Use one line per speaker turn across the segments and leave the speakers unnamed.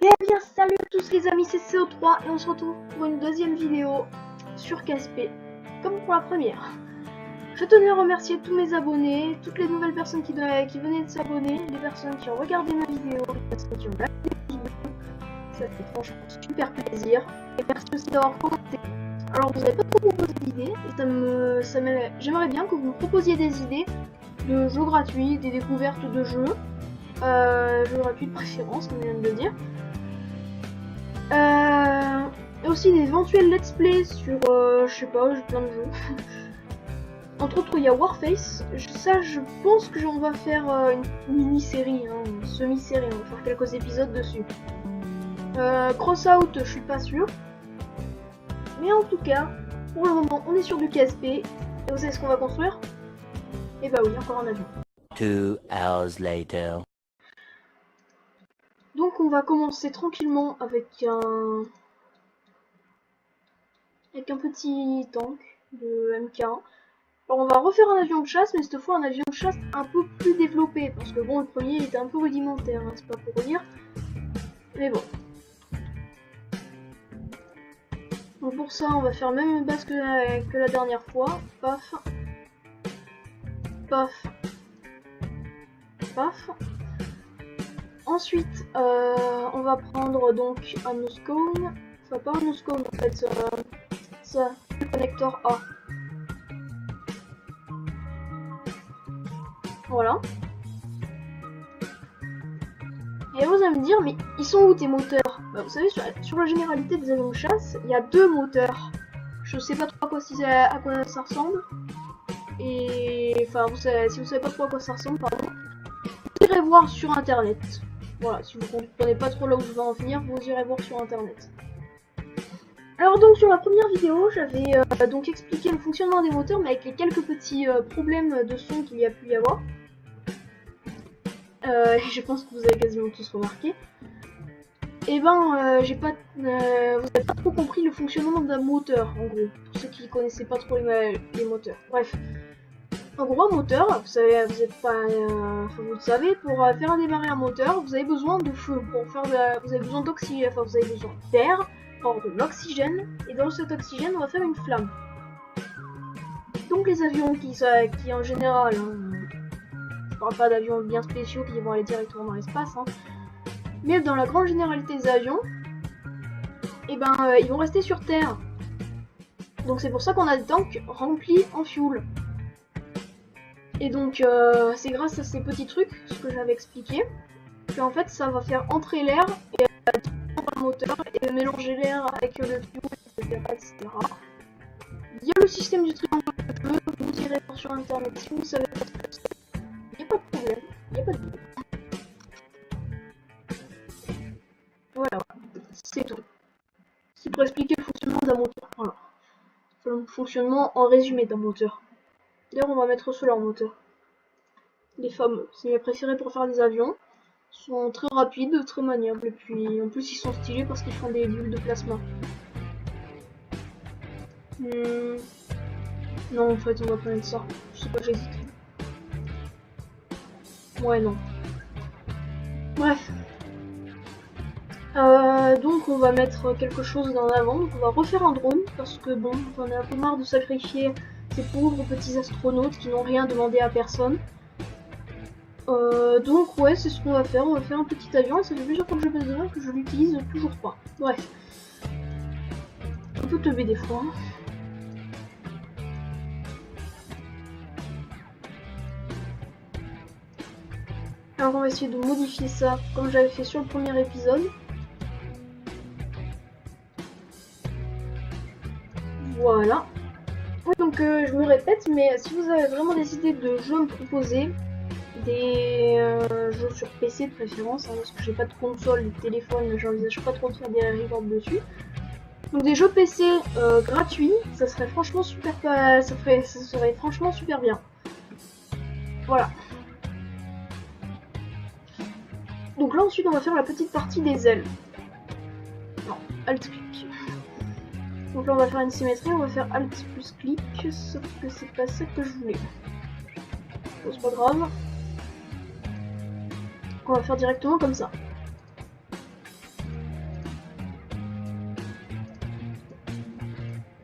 Eh bien salut à tous les amis, c'est CO3 et on se retrouve pour une deuxième vidéo sur KSP, comme pour la première. Je tenais à remercier tous mes abonnés, toutes les nouvelles personnes qui venaient de s'abonner, les personnes qui ont regardé ma vidéo, les personnes qui ont liké ma vidéo. Ça fait franchement super plaisir. Et merci aussi d'avoir commenté. Alors vous n'avez pas trop proposé d'idées, et j'aimerais bien que vous me proposiez des idées de jeux gratuits, des découvertes de jeux. Jeux gratuits de préférence, comme je viens de le dire. Et aussi d'éventuels let's play sur, je sais pas, plein de jeux. Entre autres, il y a Warface. Ça, je pense que on va faire une mini-série, hein, une semi-série. On va faire quelques épisodes dessus. Crossout, je suis pas sûr. Mais en tout cas, pour le moment, on est sur du KSP. Et vous savez ce qu'on va construire? Et bah oui, encore un avion.
2 hours later.
Donc on va commencer tranquillement avec un petit tank de MK1. Alors on va refaire un avion de chasse, mais cette fois un avion de chasse un peu plus développé, parce que bon, le premier était un peu rudimentaire, hein, c'est pas pour dire. Mais bon. Donc pour ça, on va faire la même base que la dernière fois. Paf. Paf. Paf. Ensuite, on va prendre donc un nose-cone. Enfin, pas un nose-cone en fait, ça, le connecteur A. Voilà. Et vous allez me dire, mais ils sont où tes moteurs? Bah, vous savez, sur la généralité des avions de chasse, il y a deux moteurs. Je sais pas trop à quoi ça ressemble. Et enfin, si vous savez pas trop à quoi ça ressemble, pardon, vous irez voir sur internet. Voilà, si vous comprenez pas trop là où je vais en venir, vous irez voir sur internet. Alors donc sur la première vidéo, j'avais donc expliqué le fonctionnement des moteurs, mais avec les quelques petits problèmes de son qu'il y a pu y avoir. Je pense que vous avez quasiment tous remarqué. Et ben, vous avez pas trop compris le fonctionnement d'un moteur, en gros, pour ceux qui connaissaient pas trop les moteurs. Bref, en gros, un moteur, vous savez, vous le savez, pour faire démarrer un moteur, vous avez besoin de feu. Vous avez besoin d'oxygène, enfin, vous avez besoin d'air, de l'oxygène, et dans cet oxygène, on va faire une flamme. Donc les avions qui en général, hein, je parle pas d'avions bien spéciaux qui vont aller directement dans l'espace, hein, mais dans la grande généralité des avions, et ben ils vont rester sur Terre. Donc c'est pour ça qu'on a des tanks remplis en fuel. Et donc c'est grâce à ces petits trucs, ce que j'avais expliqué, qu'en fait ça va faire entrer l'air et dans le moteur et mélanger l'air avec le fuel, etc. Il y a le système du triangle de feu, vous irez voir sur internet si vous savez pas ce que c'est. Il n'y a pas de problème, il n'y a pas de problème. Voilà, c'est tout. C'est pour expliquer le fonctionnement d'un moteur. Voilà. Le fonctionnement en résumé d'un moteur. D'ailleurs, on va mettre ceux-là en moteur. Les fameux. C'est mes préférés pour faire des avions. Ils sont très rapides, très maniables. Et puis, en plus, ils sont stylés parce qu'ils font des bulles de plasma. Non, en fait, on va pas mettre ça. Je sais pas, j'hésite. Ouais, non. Bref. Donc on va mettre quelque chose en avant, donc on va refaire un drone, parce que bon, j'en ai un peu marre de sacrifier ces pauvres petits astronautes qui n'ont rien demandé à personne. Donc ouais, c'est ce qu'on va faire un petit avion, et ça fait plusieurs fois que je baisse dedans que je l'utilise toujours pas. Bref. Un peu teubé des fois. Alors on va essayer de modifier ça, comme j'avais fait sur le premier épisode. Voilà. Donc je me répète, mais si vous avez vraiment des idées de jeux à me proposer, des jeux sur PC de préférence, hein, parce que j'ai pas de console, de téléphone, j'envisage pas trop de faire des rewards dessus. Donc des jeux PC gratuits, ça serait franchement super, ça serait franchement super bien. Voilà. Donc là ensuite on va faire la petite partie des ailes. Non, Alt clic. Donc là on va faire une symétrie, on va faire Alt plus clic, sauf que c'est pas ça que je voulais. Bon, c'est pas grave. On va faire directement comme ça.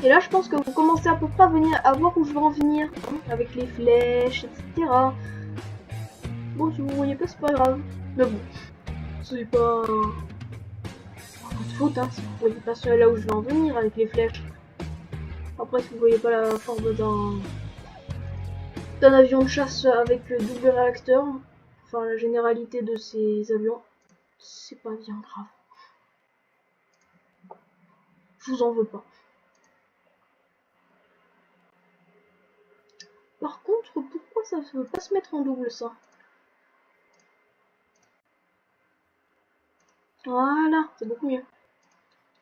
Et là, je pense que vous commencez à peu près à voir où je veux en venir, hein, avec les flèches, etc. Bon, si vous voyez pas, c'est pas grave. Mais bon, c'est pas votre faute, hein, si vous voyez pas là où je veux en venir avec les flèches. Après, si vous voyez pas la forme d'un avion de chasse avec le double réacteur, enfin la généralité de ces avions, c'est pas bien grave. Je vous en veux pas. Par contre, pourquoi ça ne veut pas se mettre en double, ça? Voilà, c'est beaucoup mieux.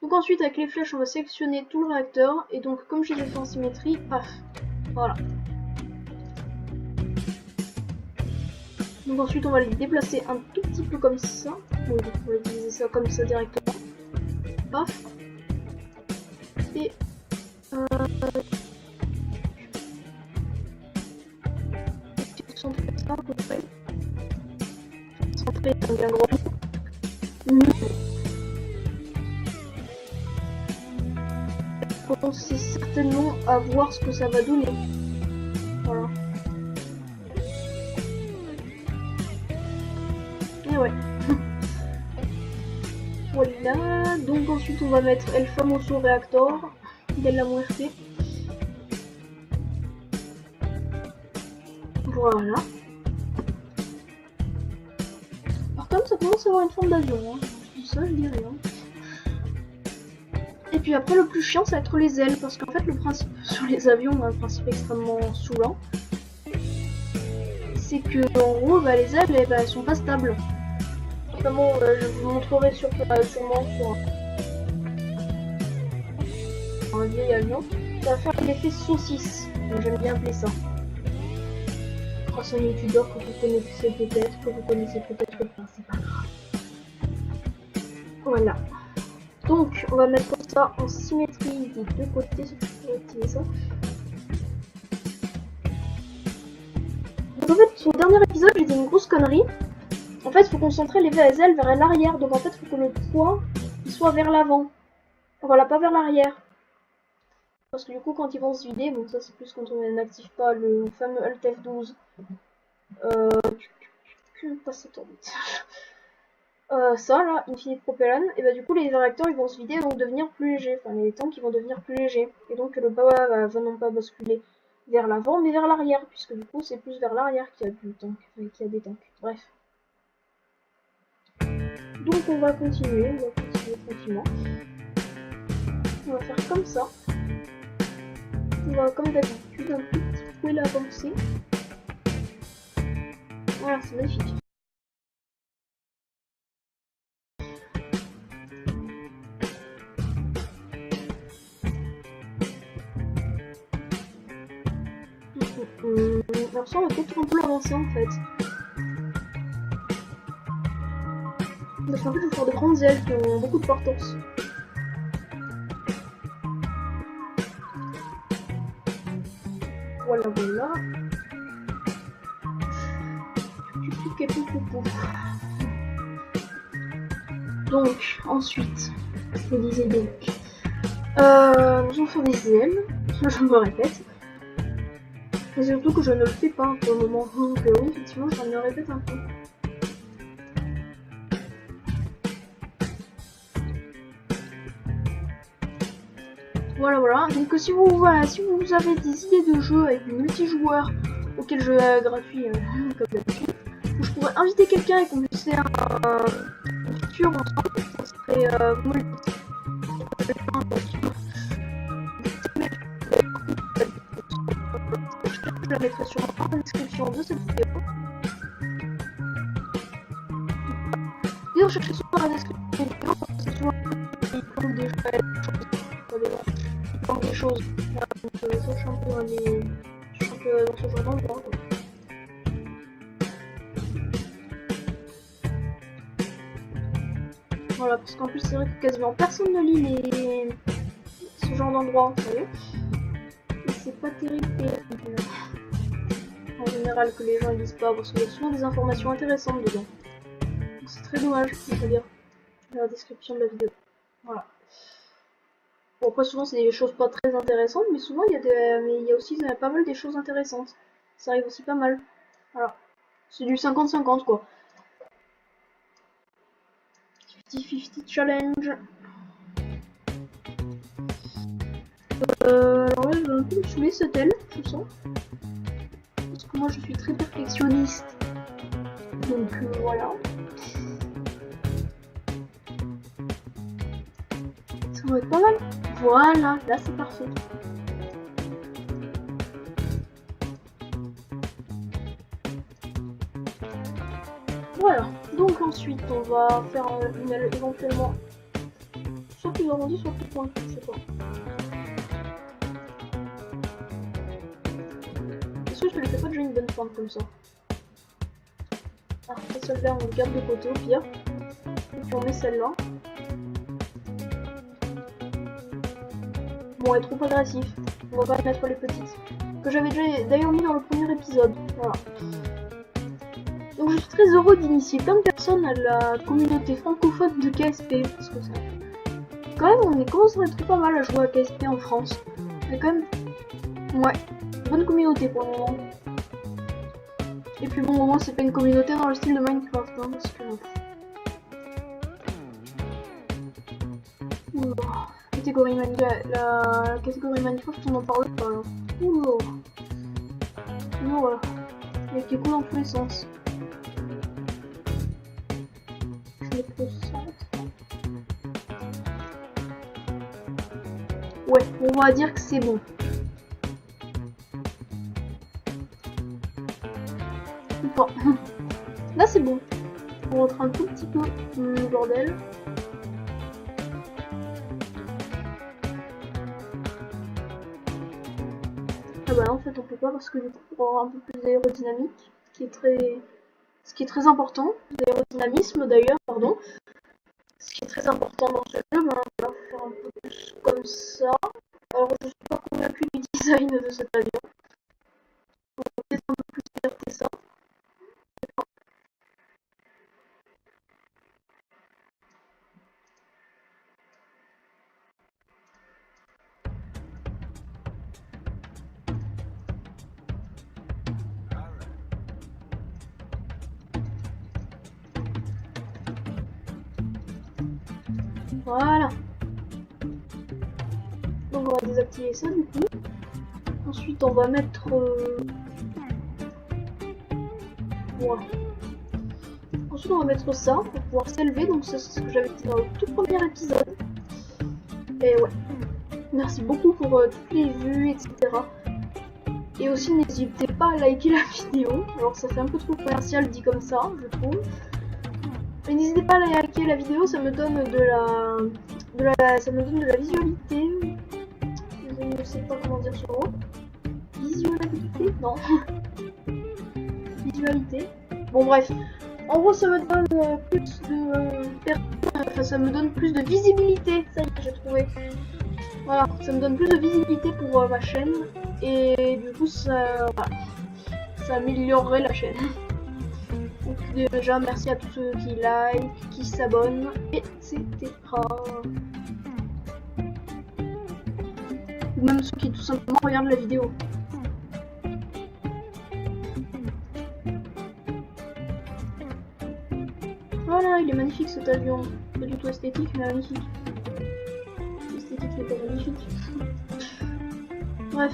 Donc ensuite, avec les flèches, on va sélectionner tout le réacteur. Et donc, comme je les ai fait en symétrie, paf, voilà. Donc ensuite, on va les déplacer un tout petit peu comme ça. Donc, on va utiliser ça comme ça directement. Paf. Et... centrer ça à peu près. Centrer est un bien grand mot. Faut penser certainement à voir ce que ça va donner. Voilà. Et ouais. Voilà. Donc ensuite on va mettre El Famoso Reactor della Muerte. Voilà. Par contre ça commence à avoir une forme d'avion. Hein. Je dis ça, je dis rien. Et puis après le plus chiant ça va être les ailes. Parce qu'en fait le principe sur les avions, un principe extrêmement saoulant, c'est que en gros bah, les ailes elles sont pas stables. Notamment je vous montrerai sûrement sur un vieil avion. Ça va faire l'effet saucisse. J'aime bien appeler ça. Grâce à un youtubeur que vous connaissez peut-être pas, c'est pas grave. Voilà. Donc, on va mettre ça en symétrie des deux côtés, si je peux utiliser ça. Donc en fait, sur le dernier épisode, j'ai dit une grosse connerie. En fait, il faut concentrer les ailes vers l'arrière. Donc en fait, il faut que le poids soit vers l'avant. Voilà, pas vers l'arrière. Parce que du coup, quand ils vont se vider, donc ça c'est plus quand on n'active pas le fameux Alt F12. Passer trop vite. Ça là, Infinite Propellant, et bah du coup les réacteurs ils vont se vider et vont devenir plus légers. Enfin les tanks ils vont devenir plus légers. Et donc le bas va non pas basculer vers l'avant mais vers l'arrière. Puisque du coup c'est plus vers l'arrière qu'il y a du tank, qu'il y a des tanks. Bref. Donc on va continuer tranquillement. On va faire comme ça. On va comme d'habitude un petit peu l'avancer. Voilà, c'est magnifique. Alors ça on va peut-être un peu l'avancer en fait. Parce qu'en fait il faut faire de grandes ailes qui ont beaucoup de portance. Voilà, voilà. Donc, ensuite, je disais donc, nous allons faire des ailes, je me répète. Mais surtout que je ne le fais pas pour le moment, donc oui, effectivement, je me répète un peu. Voilà, voilà. Donc si vous avez des idées de jeux avec du multijoueur auquel je gratuit comme d'habitude, où je pourrais inviter quelqu'un et qu'on puisse faire une feature ensemble, ça serait je la mettrai sur la description de cette vidéo. D'ailleurs, cherchez souvent la description de la vidéo, parce que c'est souvent des choses. Donc ça, je suis un peu dans ce genre d'endroit. Voilà, parce qu'en plus c'est vrai que quasiment personne ne lit ce genre d'endroit, vous savez. Et c'est pas terrible en général que les gens ne lisent pas, parce qu'il y a souvent des informations intéressantes dedans. C'est très dommage, on peut dire, dans la description de la vidéo. Voilà. Bon, après, souvent, c'est des choses pas très intéressantes, mais souvent, il y a aussi pas mal des choses intéressantes. Ça arrive aussi pas mal. Voilà. C'est du 50-50, quoi. 50-50 challenge. Alors là, je vais un peu me saouler cette aile, je sens. Parce que moi, je suis très perfectionniste. Donc, voilà. Ça va être pas mal. Voilà, là, c'est parfait. Voilà, donc ensuite on va faire une aile éventuellement soit plus arrondie, soit plus pointue, je sais pas. Est-ce que je ne lui fais pas déjà une bonne pointe comme ça? Ah, celle-là on le garde de côté au pire. Et puis on met celle-là. Bon, elle est trop agressif. On va pas mettre les petites. Que j'avais déjà d'ailleurs mis dans le premier épisode. Voilà. Donc je suis très heureux d'initier plein de personnes à la communauté francophone de KSP, parce que ça... Quand même, on commence à être pas mal à jouer à KSP en France. Mais quand même... Ouais, bonne communauté pour le moment. Et puis bon, au moins c'est pas une communauté dans le style de Minecraft, hein, parce que... Ouah. La catégorie Minecraft, on en parle pas, là. Ouah. Non, voilà. Il y a qui coule dans tous les sens. Ouais, on va dire que c'est bon. Bon. Là c'est bon. On rentre un tout petit peu le bordel. Ah bah là en fait on peut pas parce que du coup pour avoir un peu plus d'aérodynamique, ce qui est très important, d'aérodynamisme d'ailleurs, pardon. Ce qui est très important dans ce jeu, ben, on va faire un peu plus comme ça. Alors je suis pas convaincue du design de cet avion. On va peut-être un peu plus écarter ça. Voilà. Donc on va désactiver ça du coup. Ensuite on va mettre... Ouais. Ensuite on va mettre ça pour pouvoir s'élever. Donc c'est ce que j'avais dit dans le tout premier épisode. Et ouais. Merci beaucoup pour toutes les vues, etc. Et aussi n'hésitez pas à liker la vidéo. Alors ça fait un peu trop commercial dit comme ça, je trouve. Mais n'hésitez pas à liker la vidéo, ça me donne de la visualité. Je ne sais pas comment dire ce mot. Visualité? Non. Visualité. Bon bref. En gros ça me donne plus de... Enfin ça me donne plus de visibilité. Ça y est, j'ai trouvé. Voilà, ça me donne plus de visibilité pour ma chaîne. Et du coup ça améliorerait la chaîne. Donc déjà merci à tous ceux qui like, qui s'abonnent, etc. Ou même ceux qui tout simplement regardent la vidéo. Voilà, il est magnifique cet avion. Pas du tout esthétique, mais magnifique. L'esthétique n'est pas magnifique. Bref,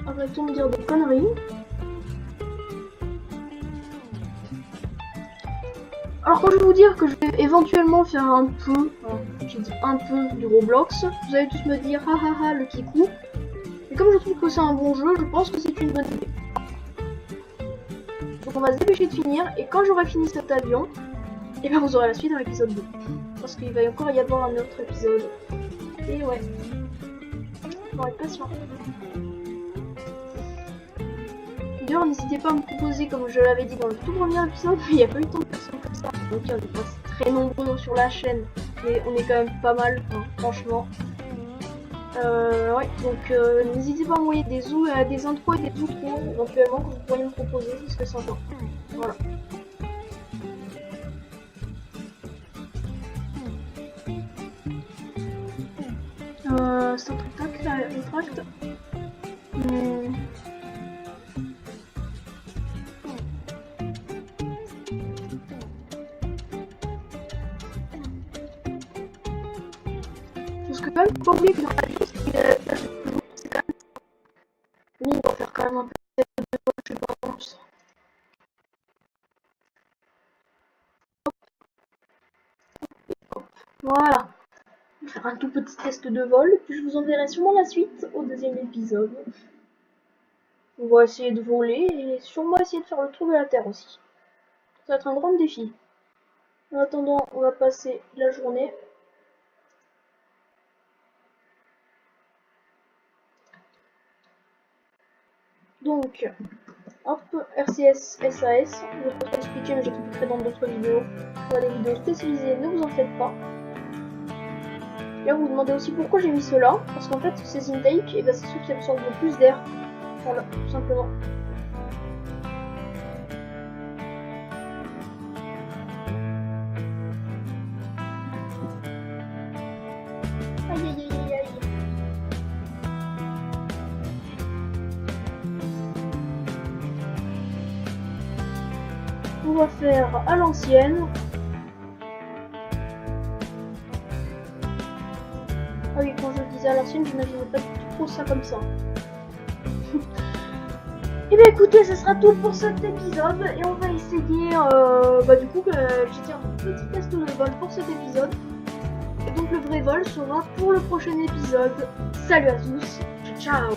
arrêtons de dire des conneries. Alors quand je vais vous dire que je vais éventuellement faire un peu, j'ai dit un peu du Roblox, vous allez tous me dire ah ah ah le kikou. Et comme je trouve que c'est un bon jeu, je pense que c'est une bonne idée. Donc on va se dépêcher de finir, et quand j'aurai fini cet avion, et bien vous aurez la suite dans l'épisode 2. Parce qu'il va encore y avoir un autre épisode. Et ouais. On va être patient. D'ailleurs, n'hésitez pas à me proposer, comme je l'avais dit dans le tout premier épisode, mais il n'y a pas eu tant de personnes comme ça. Donc on est pas très nombreux sur la chaîne, mais on est quand même pas mal, hein, franchement. Ouais, donc n'hésitez pas à m'envoyer des intros et des outros éventuellement que vous pourriez me proposer, ce serait sympa. Voilà. Star Trek Tract. Parce que quand même, faut pas oublier que dans la vie, c'est quand même... Oui, on va faire quand même un peu de vol, je pense. Voilà. Je vais faire un tout petit test de vol, puis je vous enverrai sûrement la suite au deuxième épisode. On va essayer de voler et sûrement essayer de faire le tour de la Terre aussi. Ça va être un grand défi. En attendant, on va passer la journée. Donc, hop, RCS, SAS. Je vais pas trop expliquer, mais j'expliquerai dans d'autres vidéos. Dans les vidéos spécialisées, ne vous en faites pas. Là, vous vous demandez aussi pourquoi j'ai mis cela. Parce qu'en fait, ces intakes, et ben, c'est ceux qui absorbent le plus d'air. Voilà, tout simplement. Aïe aïe aïe aïe aïe. On va faire à l'ancienne. Ah oui, quand je disais à l'ancienne, j'imaginais pas trop ça comme ça. Et bien écoutez, ce sera tout pour cet épisode. Et on va essayer, du coup, j'ai un petit test de vol pour cet épisode. Et donc le vrai vol sera pour le prochain épisode. Salut à tous, ciao.